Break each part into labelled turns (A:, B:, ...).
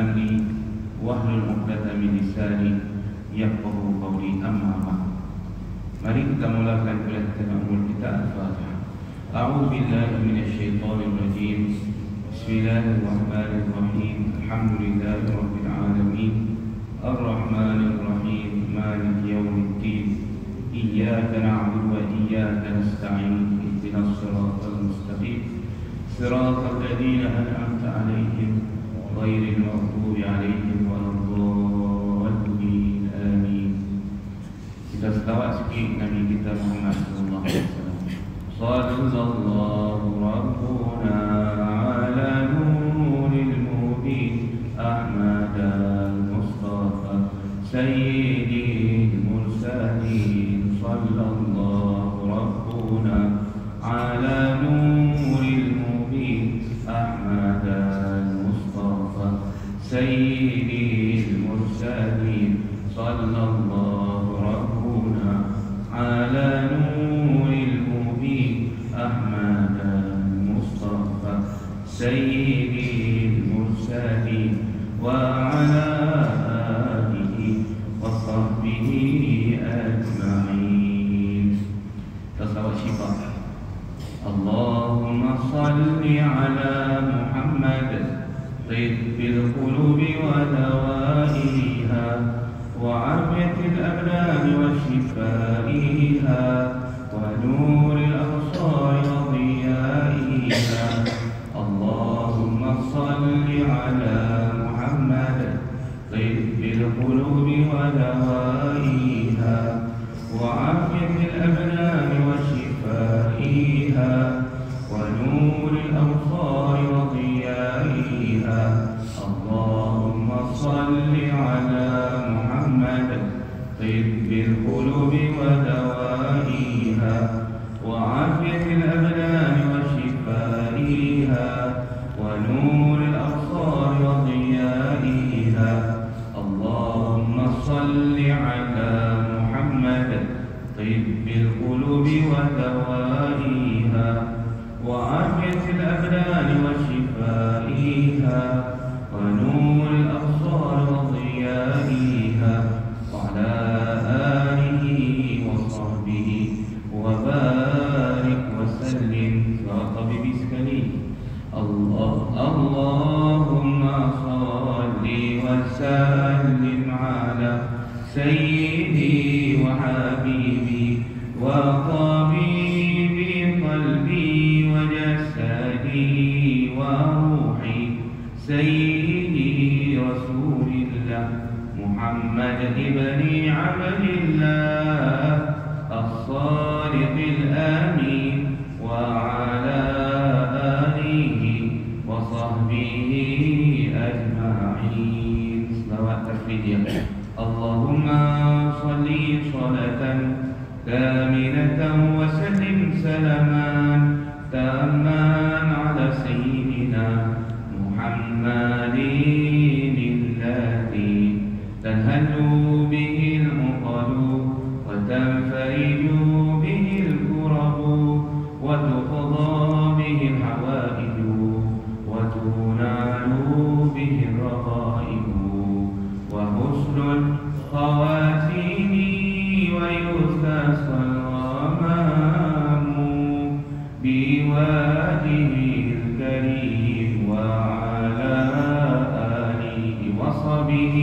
A: أمري واحلل عقدة من لساني yafqahu qawli. Amma ba'd. Mari kita mulakan kuliah ta'ammul kita Al-Fatihah. A'udzu billahi minasyaitonir rajim. Bismillahirrahmanirrahim. Alhamdulillahi rabbil alamin. Ar-Rahmanir Rahim. Maliki yaumiddin. Iyyaka na'budu wa iyyaka nasta'in. Ihdinas siratal mustaqim. Siratal ladzina an'amta 'alaihim ghairil maghdubi 'alaihim waladdallin. Kita selawat sikit Nabi kita Muhammad sallallahu alaihi wasallam. Sallallahu rabbuna ala nuril mubin Ahmad al-Mustafa sayyidil mursalin. Sallallahu rabbuna ala nuril mubin Ahmad al-Mustafa sayyidil mursalin. Sallallahu rabbuna ala nuril mubin Ahmad al-Mustafa sayyidil mursalin wa ala alihi wa sahbihi ajma'in. Tasawwur syifa. Allahumma salli ala Muhammad tibbil qulubi wa dawaiha وعافية الأبدان وشفائها ونور الأبصار وضيائها. اللهم صل على محمد طب القلوب ودوائها وعافية الأبدان وشفائها ونور الأبصار وضيائها. اللهم صل على طب القلوب ودوائها وعافية الأبدان وشفائها ونور الأبصار وضيائها. اللهم صل على محمد طب القلوب ودوائها وعافية الأبدان وشفائها ونور الأبصار وضيائها وعلى آله وصحبه وبارك وسلم. وطبيب سكني اللهم صل وسلم على سيدي وحبيبي وطبيب قلبي وجسدي وروحي سيدي رسول الله محمد ابن عبد الله الصادق الأمين وعلى آله وصحبه أجمعين. صلوات تسليم. اللهم صل صلاة كاملة وسلم سلاما تاما على سيدنا محمد الذي تنهل به العقد وتنفرج به الكرب وتقضى به الحوائج وتنال به الرغائب وحسن الخواتيم ويستسقى الغمام بوجهه الكريم وعلى آله وصحبه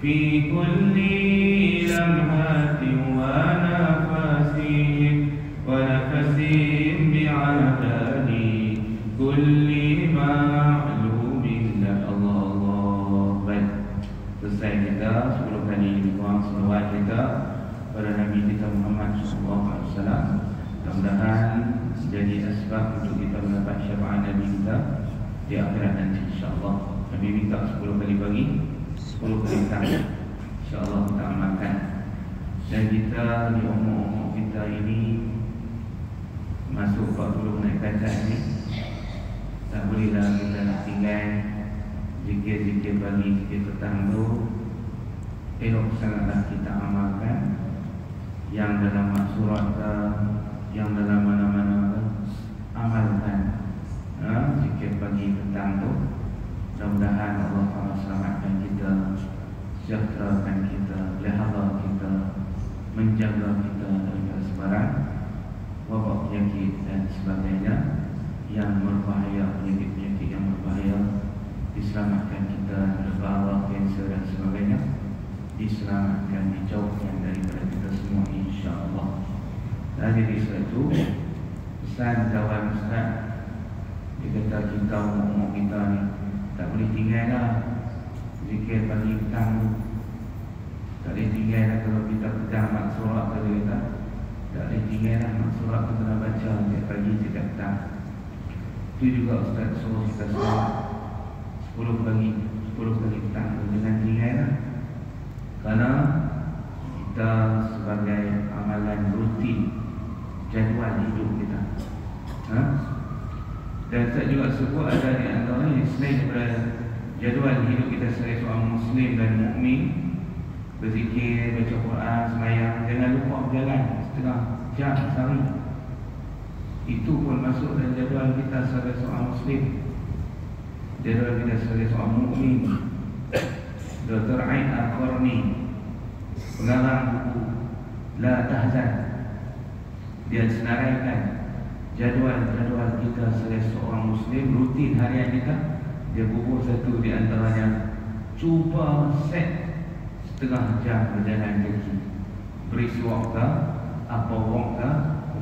A: في كل لمحة ونفس بعدد كل معلوم لك. Allah. Baik, selesai kita 10 kali kurang selawat kita pada Nabi kita Muhammad SAW. Mudah-mudahan jadi asbab untuk kita mendapat syafaat Nabi kita di akhirat nanti, insyaAllah. Nabi minta 10 kali pagi, 10 kali petang, InsyaAllah kita amalkan. Dan kita di umur kita ini masuk 40 naik kaca ini, tak bolehlah kita nak tinggal zikir-zikir pagi, zikir petang tu. Elok sangatlah kita amalkan yang dalam surat, yang dalam mana-mana amalkan zikir pagi petang tu. Mudah-mudahan Allah SWT sejahterakan kita, pelihara kita, menjaga kita daripada sebarang wabak penyakit dan sebagainya yang berbahaya, penyakit-penyakit yang berbahaya. Diselamatkan kita daripada bara, kanser dan sebagainya. Diselamatkan, dijauhkan daripada kita semua, insya-Allah. Dan jadi sebab itu pesan kawan Ustaz, dia kata kita umur kita ni tak boleh tinggal dah zikir pagi petang, tak boleh tinggal dah. Kalau kita pegang mak surat kata kita, tak boleh tinggal dah. Mak surat kita kena baca setiap pagi setiap petang. Itu juga Ustaz suruh kita solat 10 pagi 10 kali petang, jangan tinggal dah. Kerana kita sebagai amalan rutin jadual hidup kita. Dan saya juga sebut ada di antaranya selain daripada jadual hidup kita sebagai seorang Muslim dan mukmin, berzikir, baca Quran, sembahyang, jangan lupa berjalan setengah jam sehari. Itu pun masuk dalam jadual kita sebagai seorang Muslim, jadual kita sebagai seorang mukmin. Dr. Ain Al-Qarni, pengarang buku La Tahzan, dia senaraikan jadual-jadual kita sebagai seorang Muslim, rutin harian kita. Dia bubuh satu di antaranya, cuba set setengah jam berjalan kaki. Brisk walk ke, apa walk ke,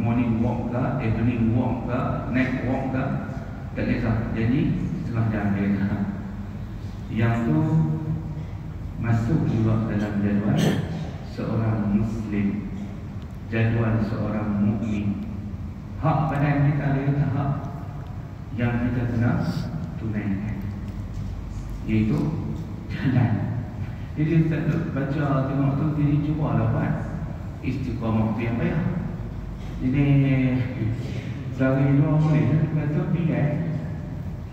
A: morning walk ke, evening walk ke, night walk ke, tak kisah. Jadi setengah jam dia. Yang tu masuk juga dalam jadual seorang Muslim, jadual seorang mukmin. Hak badan kita ada hak yang kita kena tunaikan, iaitu jalan. Jadi kita baca tengok tu, jadi cubalah buat istiqamah tu yang payah. Jadi sehari dua boleh, lepas tu tinggal.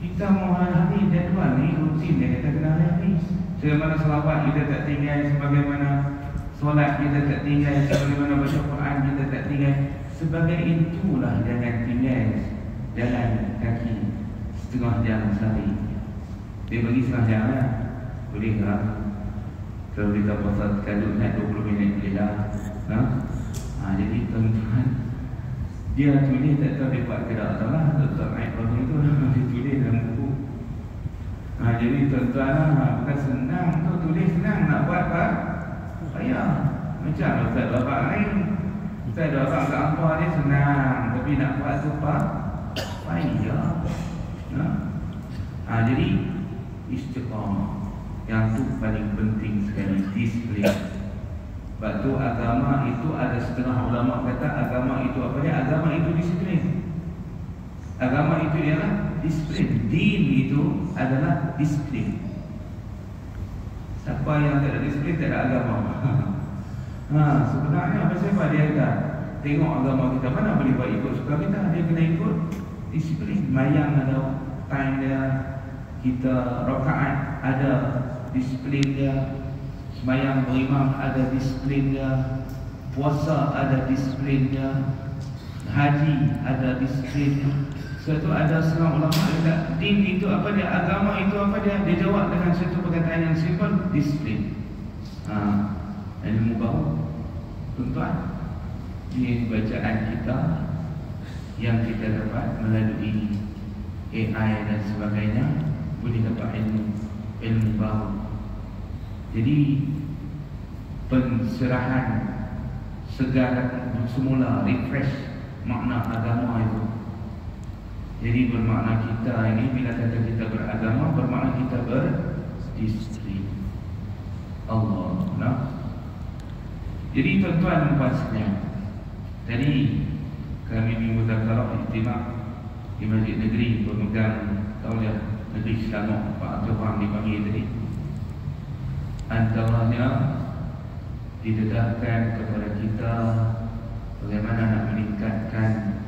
A: Kita mau hari jadual ni rutin dia kita kena hari. Sebagaimana selawat kita tak tinggal, sebagaimana solat kita tak tinggal, sebagaimana baca Quran kita tak tinggal. Sebagai itulah jangan tinggal jalan kaki setengah jam sehari. Dia bagi setengah jam lah, boleh tak? Kalau kita puasa sekadut naik 20 minit boleh lah. Jadi tuan-tuan, dia tulis tak tahu dia buat ke tak tahu lah. Dr. Aib itu dia tulis dalam buku. Jadi tuan-tuan lah, bukan senang tu, tulis senang, nak buat apa? Payah. Macam Ustaz Bapak lain, Ustaz Bapak kat apa dia senang, tapi nak buat tu apa? Payah. Jadi istiqamah yang tu paling penting sekali, disiplin. Sebab tu agama itu ada setengah ulama kata agama itu apa dia? Agama itu disiplin. Agama itu ialah disiplin. Din itu adalah disiplin. Siapa yang tak ada disiplin tak ada agama. Sebenarnya apa sebab dia kata tengok agama kita mana boleh buat ikut suka kita, dia kena ikut disiplin. Mayang ada time dia, kita rakaat ada disiplin dia, sembahyang berimam ada disiplin dia, puasa ada disiplin dia, haji ada disiplin dia. Satu ada seorang ulama kata din itu apa dia, agama itu apa dia? Dia jawab dengan satu perkataan yang simple, disiplin. Ilmu baru tuan-tuan, ini bacaan kita yang kita dapat melalui AI dan sebagainya, boleh dapat ilmu baru. Jadi penserahan segar semula, refresh makna agama itu. Jadi bermakna kita ini, bila kata kita beragama, bermakna kita berdisiplin. Allah. Jadi tuan-tuan dan puan sekalian, tadi kami minggu Zakarah Iktimak di Masjid Negeri pemegang Tauliah Negeri Selangor, Pak Abdul Rahman dipanggil tadi. Antaranya didedahkan kepada kita bagaimana nak meningkatkan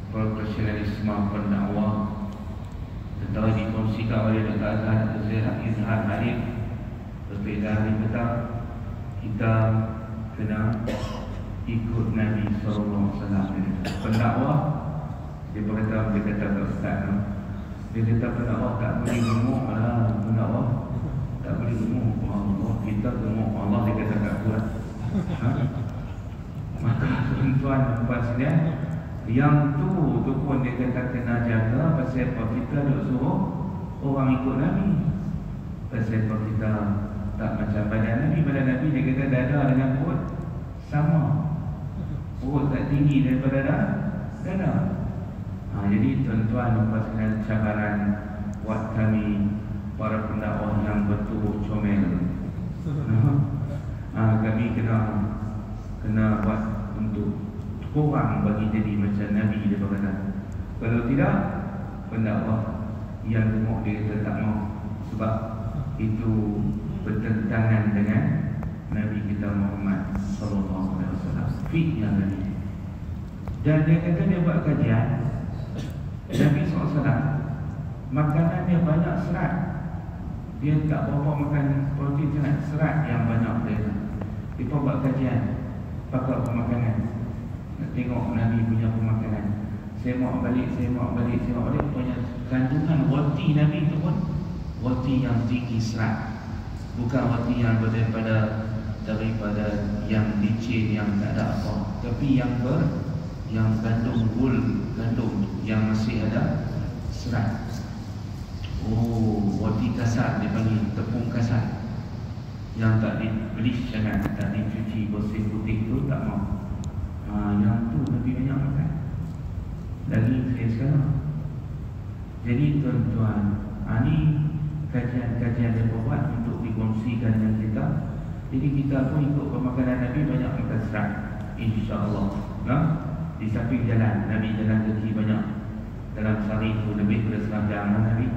A: profesionalisme pendakwah. Tentang dikongsikan oleh Dr. Izhar Harif berbeza hari petang, kita kena ikut Nabi SAW. Pendakwah, dia kata Ustaz, dia kata pendakwah tak boleh gemuk lah, pendakwah tak boleh gemuk. Allah, kita gemuk tuan dan puan sekalian, yang tu pun dia kata kena jaga. Pasal apa? Kita duk suruh orang ikut Nabi. Pasal apa? Kita tak macam badan Nabi. Badan Nabi dia kata dada dengan perut sama. Perut tak tinggi daripada dada. Jadi tuan-tuan dan puan sekalian, cabaran buat kami para pendakwah yang bertubuh comel. Kami kena buat untuk kurang bagi jadi macam Nabi dia berkata. Kalau tidak, pendakwah yang gemuk dia kata tak mau, sebab itu bertentangan dengan Nabi kita Muhammad sallallahu alaihi wasallam. Fitnah Nabi. Dan dia kata dia buat kajian, Nabi SAW makanan dia banyak serat. Dia tak bawa makan protein sangat, serat yang banyak dia. Dia buat kajian pakar pemakanan, nak tengok Nabi punya pemakanan. Semak balik, punya kandungan roti Nabi tu pun roti yang tinggi serat, bukan roti yang daripada yang licin, yang tak ada apa, tapi yang gandum yang masih ada serat. Roti kasar dia panggil, tepung kasar yang tak dibeli sangat, tak dicuci bersih putih tu tak mau. Yang tu Nabi banyak makan. Lagi saya sekarang. Jadi tuan-tuan, ni kajian-kajian dia buat untuk dikongsikan dengan kita. Jadi kita pun ikut pemakanan Nabi banyak makan serat, insya-Allah. Di samping jalan, Nabi jalan kaki banyak. Dalam sehari itu lebih daripada 1 jam Nabi.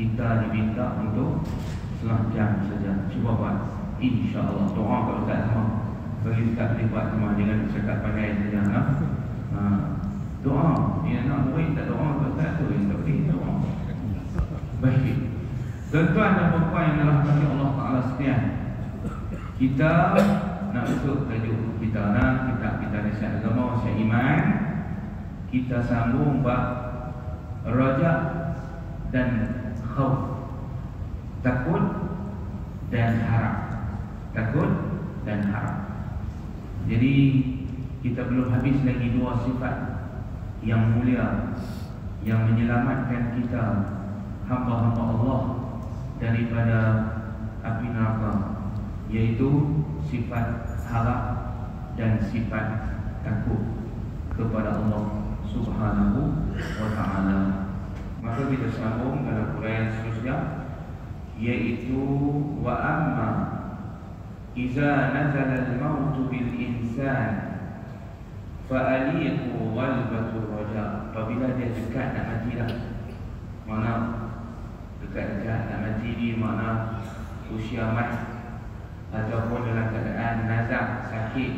A: Kita diminta untuk 1 jam saja. Cuba buat, insya-Allah. Doa kalau tak sama, bagi dekat boleh buat semua, jangan cakap pandai saja. Doa, dia nak murid tak doa kalau tak tu, yang tak boleh doa. Baik, tuan-tuan dan puan yang dirahmati Allah Taala sekalian, kita nak masuk tajuk kita, kitab kita nasihat agama wasiat iman. Kita sambung bab raja dan khauf, takut dan harap. Takut dan harap. Jadi kita belum habis lagi 2 sifat yang mulia yang menyelamatkan kita, hamba-hamba Allah, daripada api neraka, yaitu sifat harap dan sifat takut kepada Allah Subhanahu wa ta'ala. Maka kita sambung dalam uraian seterusnya, yaitu wa amma iza nazala al-maut bil insan fa'aliqu ghalbatu raja. Apabila dia dekat nak mati dah, mana dekat-dekat nak mati ni, mana usia mat ataupun dalam keadaan nazak, sakit,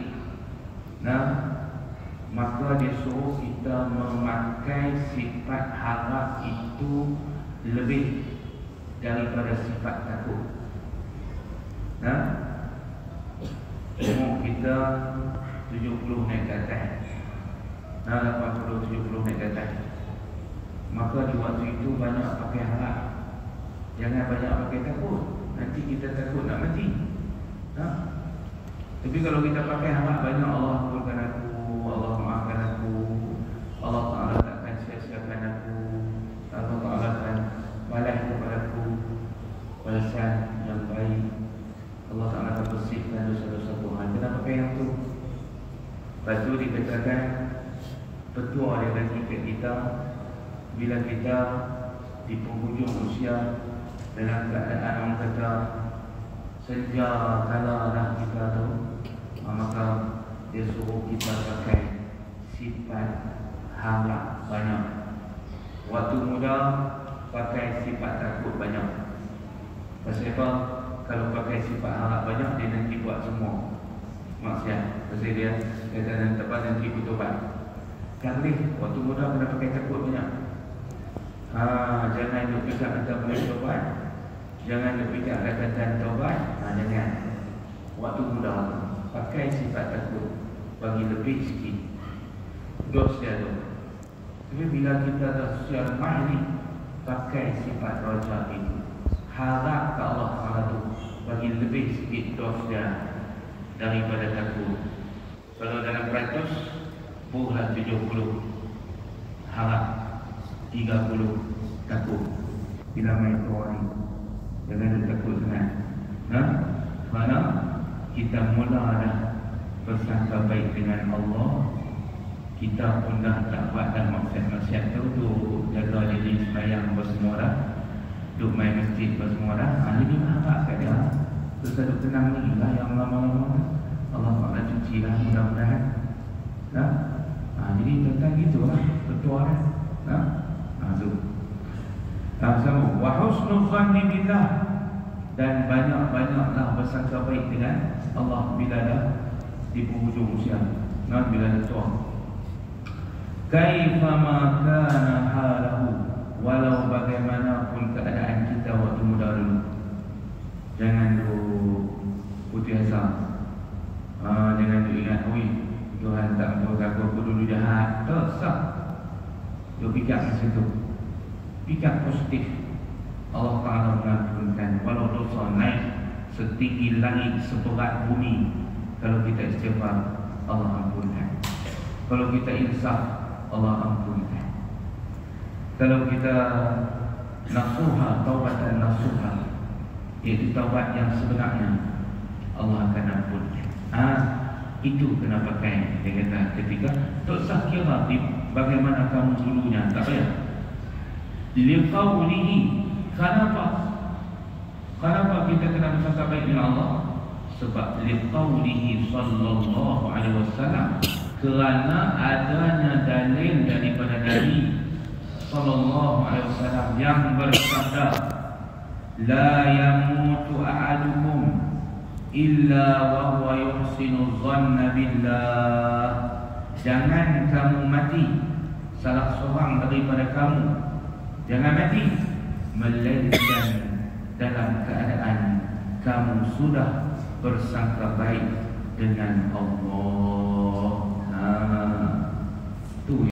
A: maka dia suruh kita memakai sifat harap itu lebih daripada sifat takut. Umur kita 70 naik ke atas, 80-70 naik ke atas, maka di waktu itu banyak pakai harap, jangan banyak pakai takut. Nanti kita takut nak mati. Tapi kalau kita pakai harap banyak, Allah ampunkan aku, Allah maafkan aku, Allah Ta'ala takkan sia-siakan aku, Allah Ta'ala akan balas kepada aku balasan yang baik, Allah Ta'ala akan bersihkan dosa-dosa Tuhan. Kita pakai yang tu. Lepas tu dikatakan petua dia bagi ke kita, bila kita di penghujung usia, dalam keadaan orang kata senja kala dah kita tu, maka dia suruh kita pakai sifat harap banyak. Waktu muda pakai sifat takut banyak. Pasal apa? Kalau pakai sifat harap banyak, dia nanti buat semua maksiat. Pasal dia kata nanti bertobat. Tak boleh. Waktu muda kena pakai takut banyak. Jangan duk pegang kata boleh tobat, jangan duk pegang kata tobat. Jangan. Waktu muda pakai sifat takut, bagi lebih sikit dos dia tu. Tapi bila kita dah usia lemah ni, pakai sifat raja itu, harap ke Allah Ta'ala tu, bagi lebih sikit dos dia daripada takut. Kalau dalam 100 Bulan 70 harap, 30 takut. Bila main Quran, jangan takut sangat. Kerana kita mula dah bersangka baik dengan Allah, kita pun dah tak buat dah maksiat-maksiat tu jaga diri sembahyang bersemua dah, duduk main masjid bersemua dah. Jadi harap kat dia terus duduk tenang ni lah yang lama-lama Allah Ta'ala cuci lah mudah-mudahan. Jadi tentang gitulah ketua kan. Tu. Sama wa husnul dhanni billah, dan banyak-banyaklah bersangka baik dengan Allah bila dah di penghujung usia. Bila dah tua. Kaifa ma kana halahu, walau bagaimanapun keadaan kita waktu muda dulu. Jangan dulu putih asam. Jangan dulu ingat, Tuhan tak tahu aku dulu jahat. Tak sah. Dia fikir macam tu. Fikir positif. Allah Ta'ala mengampunkan. Walau dosa naik setinggi langit, seberat bumi, kalau kita istighfar, Allah ampunkan. Kalau kita insaf, Allah ampunkan. Kalau kita nasuha, taubatan nasuha, iaitu taubat yang sebenarnya, Allah akan ampunkan. Itu kenapa kan dia kata ketika tak sah kira bagaimana kamu dulunya, tak payah. Liqaulihi, kenapa kita kena bersangka baik dengan Allah? Sebab liqaulihi sallallahu alaihi wasallam, kerana adanya dalil daripada Nabi sallallahu alaihi wasallam yang bersabda, la yamutu ahadukum illa wa huwa yuhsinu dhanna billah. Jangan kamu mati, salah seorang daripada kamu jangan mati melainkan dalam keadaan kamu sudah bersangka baik dengan Allah.